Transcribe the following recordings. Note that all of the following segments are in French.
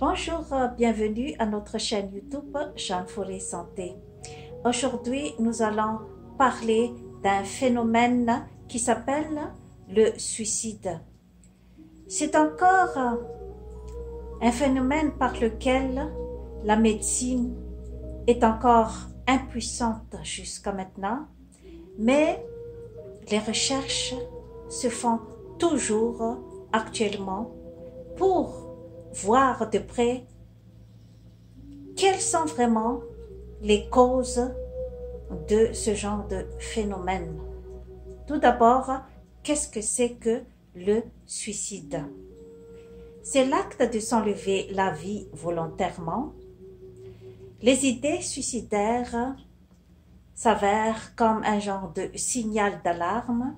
Bonjour, bienvenue à notre chaîne YouTube Jeanne Forêt Santé. Aujourd'hui, nous allons parler d'un phénomène qui s'appelle le suicide. C'est encore un phénomène par lequel la médecine est encore impuissante jusqu'à maintenant, mais les recherches se font toujours actuellement pour voir de près quelles sont vraiment les causes de ce genre de phénomène. Tout d'abord, qu'est-ce que c'est que le suicide? C'est l'acte de s'enlever la vie volontairement. Les idées suicidaires s'avèrent comme un genre de signal d'alarme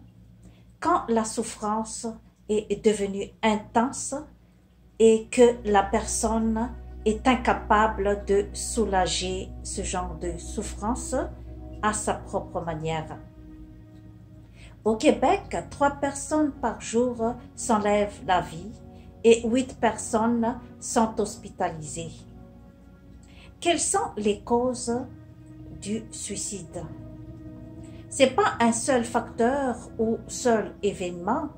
quand la souffrance est devenue intense et que la personne est incapable de soulager ce genre de souffrance à sa propre manière. Au Québec, 3 personnes par jour s'enlèvent la vie et 8 personnes sont hospitalisées. Quelles sont les causes du suicide? Ce n'est pas un seul facteur ou seul événement.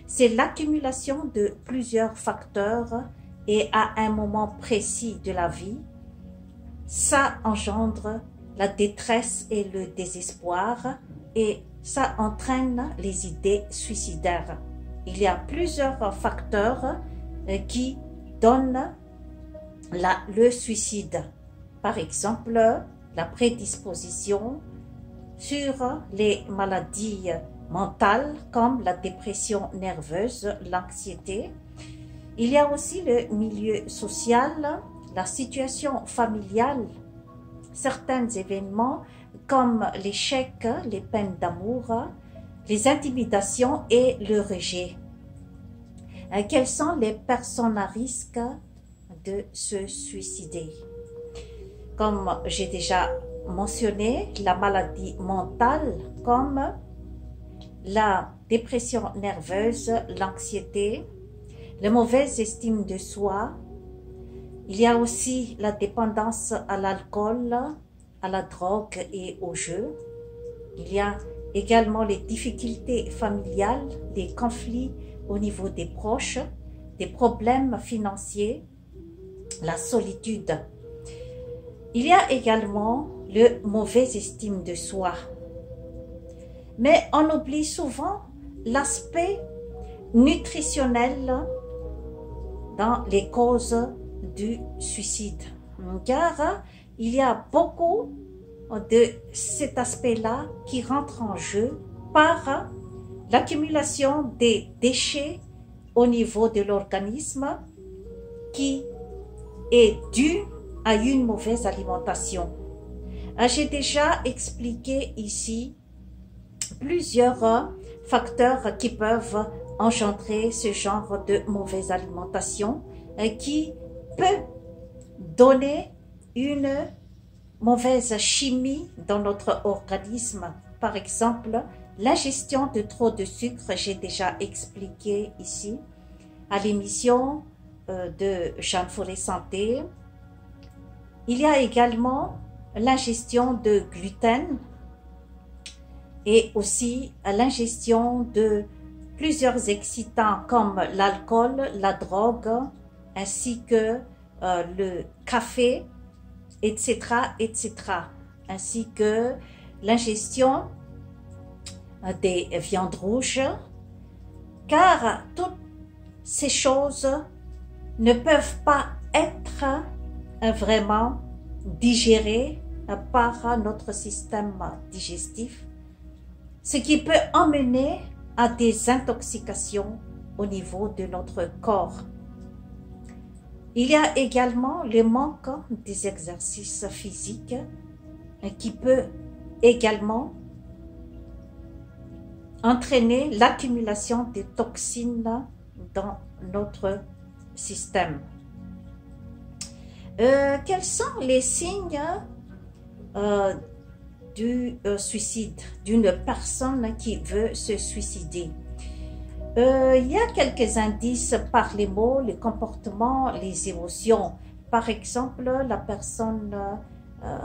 C'est l'accumulation de plusieurs facteurs et à un moment précis de la vie, ça engendre la détresse et le désespoir et ça entraîne les idées suicidaires. Il y a plusieurs facteurs qui donnent le suicide. Par exemple, la prédisposition sur les maladies mentales comme la dépression nerveuse, l'anxiété. Il y a aussi le milieu social, la situation familiale, certains événements comme l'échec, les peines d'amour, les intimidations et le rejet. Quelles sont les personnes à risque de se suicider? Comme j'ai déjà mentionné, la maladie mentale comme la dépression nerveuse, l'anxiété, la mauvaise estime de soi. Il y a aussi la dépendance à l'alcool, à la drogue et au jeu. Il y a également les difficultés familiales, les conflits au niveau des proches, des problèmes financiers, la solitude. Il y a également le mauvaise estime de soi. Mais on oublie souvent l'aspect nutritionnel dans les causes du suicide. Car il y a beaucoup de cet aspect-là qui rentre en jeu par l'accumulation des déchets au niveau de l'organisme qui est due à une mauvaise alimentation. J'ai déjà expliqué ici plusieurs facteurs qui peuvent engendrer ce genre de mauvaise alimentation qui peut donner une mauvaise chimie dans notre organisme. Par exemple, l'ingestion de trop de sucre, j'ai déjà expliqué ici à l'émission de Jeanne Forêt Santé. Il y a également l'ingestion de gluten et aussi l'ingestion de plusieurs excitants comme l'alcool, la drogue, ainsi que le café, etc., etc., ainsi que l'ingestion des viandes rouges, car toutes ces choses ne peuvent pas être vraiment digérées par notre système digestif, ce qui peut emmener à des intoxications au niveau de notre corps. Il y a également le manque des exercices physiques qui peut également entraîner l'accumulation des toxines dans notre système. Quels sont les signes du suicide d'une personne qui veut se suicider? Il y a quelques indices par les mots, les comportements, les émotions. Par exemple, la personne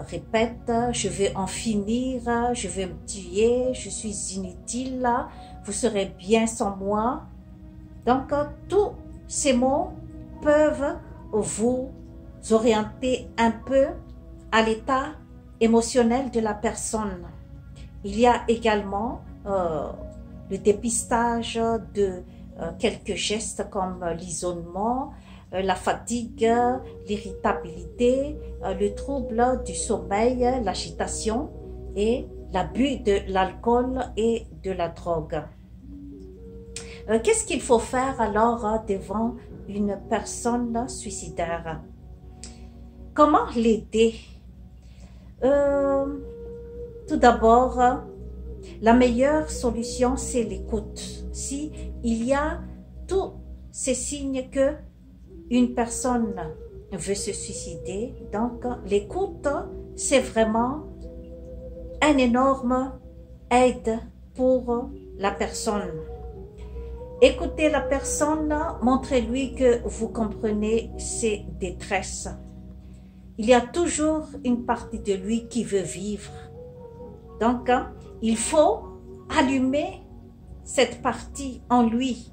répète, je vais en finir, je vais me tuer, je suis inutile, vous serez bien sans moi. Donc, tous ces mots peuvent vous orienter un peu à l'état émotionnel de la personne. Il y a également le dépistage de quelques gestes comme l'isolement, la fatigue, l'irritabilité, le trouble du sommeil, l'agitation et l'abus de l'alcool et de la drogue. Qu'est-ce qu'il faut faire alors devant une personne suicidaire? Comment l'aider? Tout d'abord, la meilleure solution, c'est l'écoute. Si il y a tous ces signes que une personne veut se suicider, donc l'écoute, c'est vraiment un énorme aide pour la personne. Écoutez la personne, montrez-lui que vous comprenez ses détresses. Il y a toujours une partie de lui qui veut vivre. Donc, il faut allumer cette partie en lui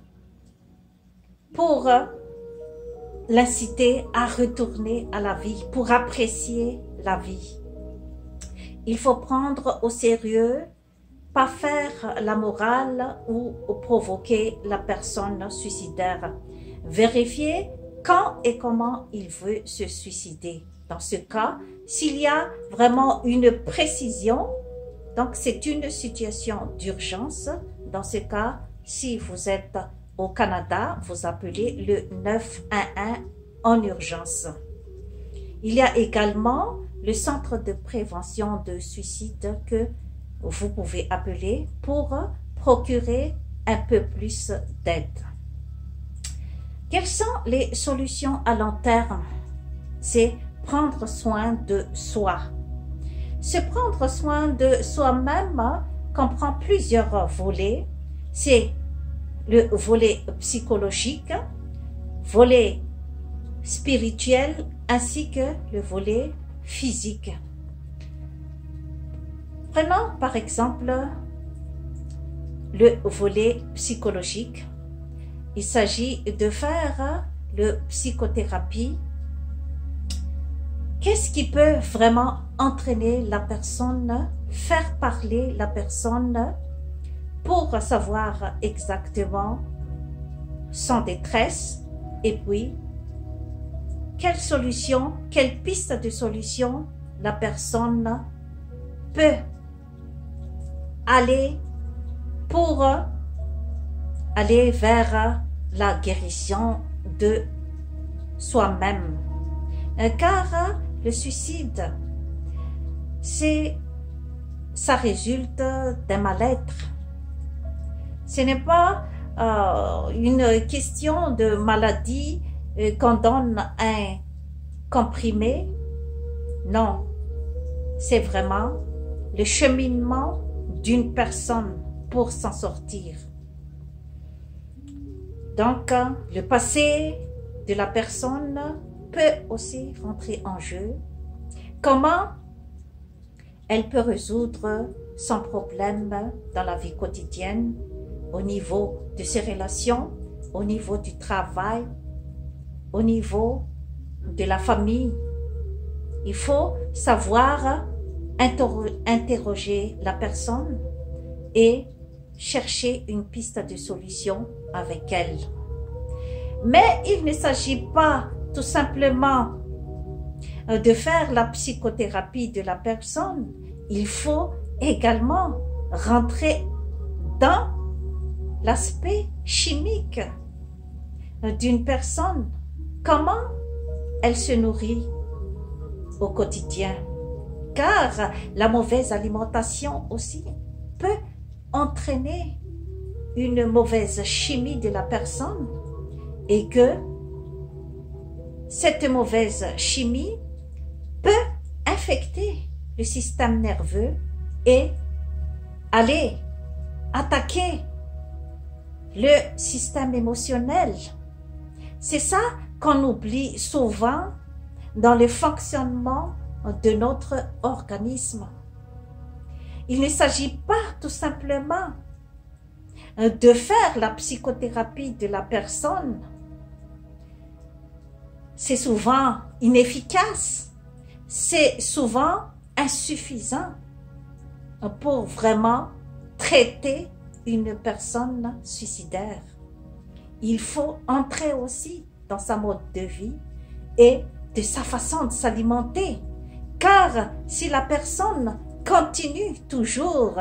pour l'inciter à retourner à la vie, pour apprécier la vie. Il faut prendre au sérieux, pas faire la morale ou provoquer la personne suicidaire. Vérifier quand et comment il veut se suicider. Dans ce cas, s'il y a vraiment une précision, donc c'est une situation d'urgence. Dans ce cas, si vous êtes au Canada, vous appelez le 911 en urgence. Il y a également le centre de prévention de suicide que vous pouvez appeler pour procurer un peu plus d'aide. Quelles sont les solutions à long terme? C'est prendre soin de soi. Se prendre soin de soi-même comprend plusieurs volets. C'est le volet psychologique, volet spirituel ainsi que le volet physique. Prenons par exemple le volet psychologique. Il s'agit de faire le psychothérapie. Qu'est-ce qui peut vraiment entraîner la personne, faire parler la personne pour savoir exactement son détresse et puis quelle solution, quelle piste de solution la personne peut aller pour aller vers la guérison de soi-même. Car le suicide, ça résulte d'un mal-être. Ce n'est pas une question de maladie qu'on donne un comprimé. Non, c'est vraiment le cheminement d'une personne pour s'en sortir. Donc, le passé de la personne peut aussi rentrer en jeu. Comment elle peut résoudre son problème dans la vie quotidienne, au niveau de ses relations, au niveau du travail, au niveau de la famille. Il faut savoir interroger la personne et chercher une piste de solution avec elle. Mais il ne s'agit pas tout simplement de faire la psychothérapie de la personne. Il faut également rentrer dans l'aspect chimique d'une personne. Comment elle se nourrit au quotidien? Car la mauvaise alimentation aussi peut entraîner une mauvaise chimie de la personne et que cette mauvaise chimie peut infecter le système nerveux et aller attaquer le système émotionnel. C'est ça qu'on oublie souvent dans le fonctionnement de notre organisme. Il ne s'agit pas tout simplement de faire la psychothérapie de la personne. C'est souvent inefficace, c'est souvent insuffisant pour vraiment traiter une personne suicidaire. Il faut entrer aussi dans sa mode de vie et de sa façon de s'alimenter. Car si la personne continue toujours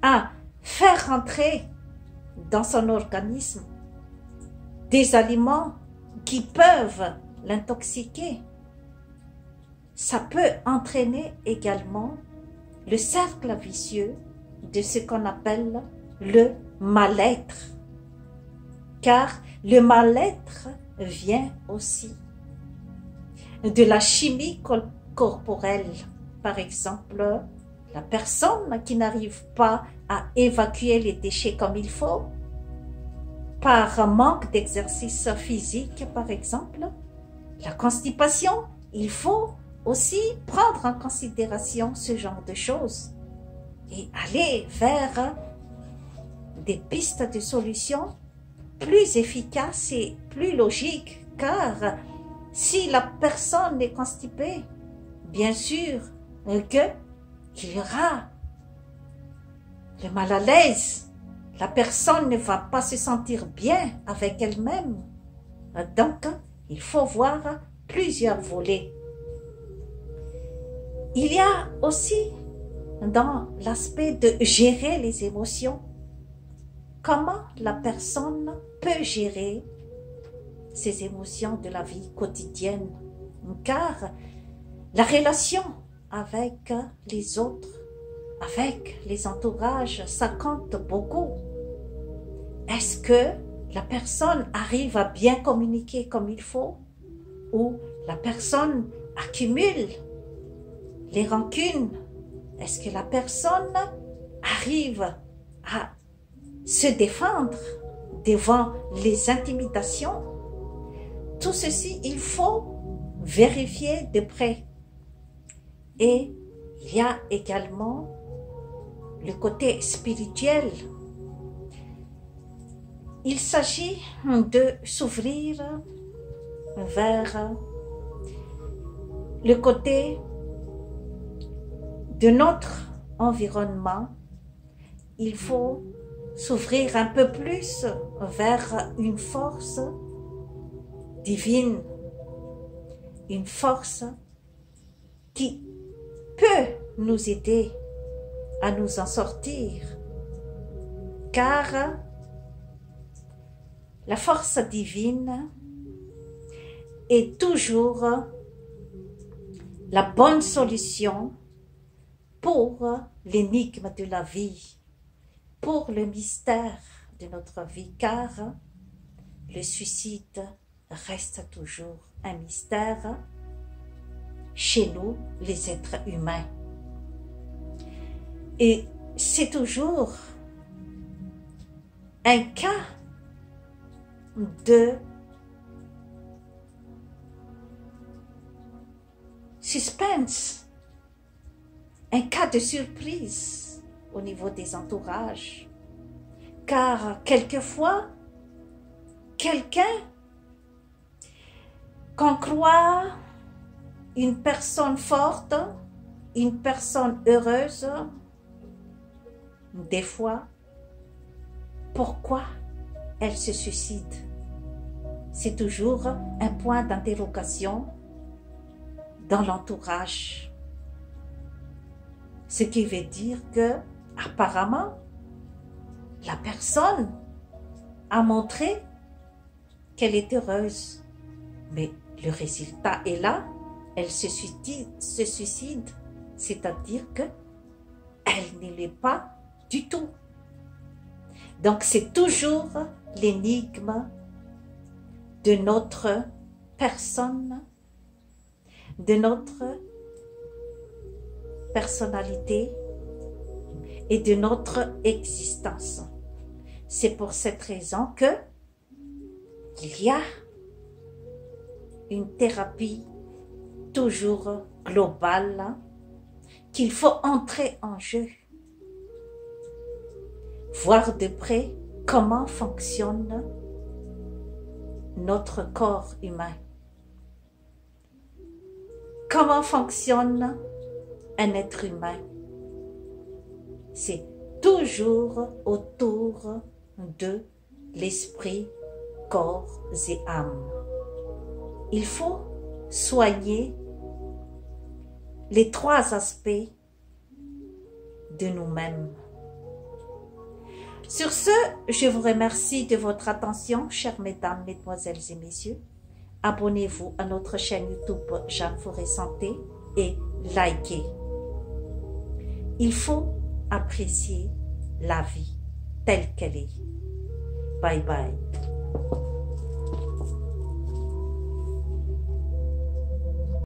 à faire rentrer dans son organisme des aliments qui peuvent l'intoxiquer, ça peut entraîner également le cercle vicieux de ce qu'on appelle le mal-être. Car le mal-être vient aussi de la chimie corporelle. Par exemple, la personne qui n'arrive pas à évacuer les déchets comme il faut, par manque d'exercice physique par exemple, la constipation, il faut aussi prendre en considération ce genre de choses et aller vers des pistes de solutions plus efficaces et plus logiques, car si la personne est constipée, bien sûr qu'il y aura le mal à l'aise. La personne ne va pas se sentir bien avec elle-même. Donc, il faut voir plusieurs volets. Il y a aussi dans l'aspect de gérer les émotions, comment la personne peut gérer ses émotions de la vie quotidienne, car la relation avec les autres, avec les entourages, ça compte beaucoup. Est-ce que la personne arrive à bien communiquer comme il faut, ou la personne accumule les rancunes? Est-ce que la personne arrive à se défendre devant les intimidations? Tout ceci, il faut vérifier de près. Et il y a également le côté spirituel. Il s'agit de s'ouvrir vers le côté de notre environnement. Il faut s'ouvrir un peu plus vers une force divine, une force qui peut nous aider à nous en sortir, car la force divine est toujours la bonne solution pour l'énigme de la vie, pour le mystère de notre vie, car le suicide reste toujours un mystère chez nous, les êtres humains. Et c'est toujours un cas de suspense, un cas de surprise au niveau des entourages. Car quelquefois, quelqu'un qu'on croit une personne forte, une personne heureuse, des fois, pourquoi elle se suicide? C'est toujours un point d'interrogation dans l'entourage. Ce qui veut dire que, apparemment, la personne a montré qu'elle est heureuse. Mais le résultat est là, elle se suicide, c'est-à-dire que elle ne l'est pas du tout. Donc c'est toujours l'énigme de notre personne, de notre personnalité et de notre existence. C'est pour cette raison que il y a une thérapie toujours globale qu'il faut entrer en jeu, voir de près comment fonctionne notre corps humain, comment fonctionne un être humain. C'est toujours autour de l'esprit, corps et âme. Il faut soigner les trois aspects de nous-mêmes. Sur ce, je vous remercie de votre attention, chères mesdames, mesdemoiselles et messieurs. Abonnez-vous à notre chaîne YouTube Jeanne Forêt Santé et likez. Il faut apprécier la vie telle qu'elle est. Bye bye.